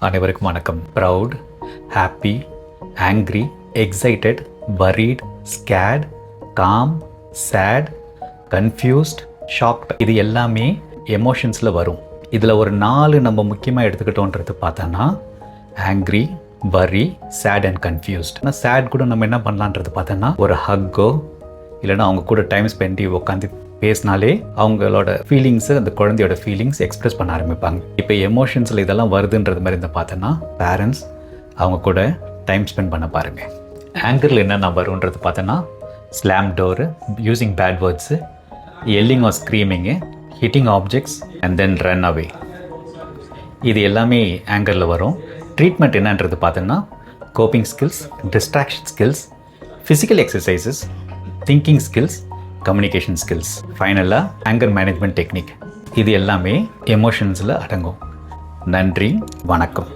அனைவருக்கும் வணக்கம். Proud, happy, angry, excited, worried, scared, calm, sad, confused, shocked, இது எல்லாமே எமோஷன்ஸில் வரும். இதில் ஒரு 4 நம்ம முக்கியமாக எடுத்துக்கிட்டோன்றது பார்த்தோன்னா angry, worry, sad and confused. ஆனால் சேட் கூட நம்ம என்ன பண்ணலான்றது பார்த்தோன்னா ஒரு ஹக்கோ இல்லைன்னா அவங்க கூட டைம் ஸ்பெண்ட் உட்காந்து பேசினாலே அவங்களோட ஃபீலிங்ஸு, அந்த குழந்தையோட ஃபீலிங்ஸ் எக்ஸ்ப்ரெஸ் பண்ண ஆரம்பிப்பாங்க. இப்போ எமோஷன்ஸில் இதெல்லாம் வருதுன்றது மாதிரி இருந்தால் பார்த்தோன்னா பேரண்ட்ஸ் அவங்க கூட டைம் ஸ்பெண்ட் பண்ண பாருங்கள். ஆங்கரில் என்னென்ன வருன்றது பார்த்தோன்னா slam door, using bad words, yelling or screaming, hitting objects and then run away, இது எல்லாமே ஆங்கரில் வரும். ட்ரீட்மெண்ட் என்னன்றது பார்த்தோன்னா coping skills, distraction skills, physical exercises, thinking skills, communication skills, ஃபைனலாக ஆங்கர் மேனேஜ்மெண்ட் டெக்னிக், இது எல்லாமே எமோஷன்ஸில் அடங்கும். நன்றி, வணக்கம்.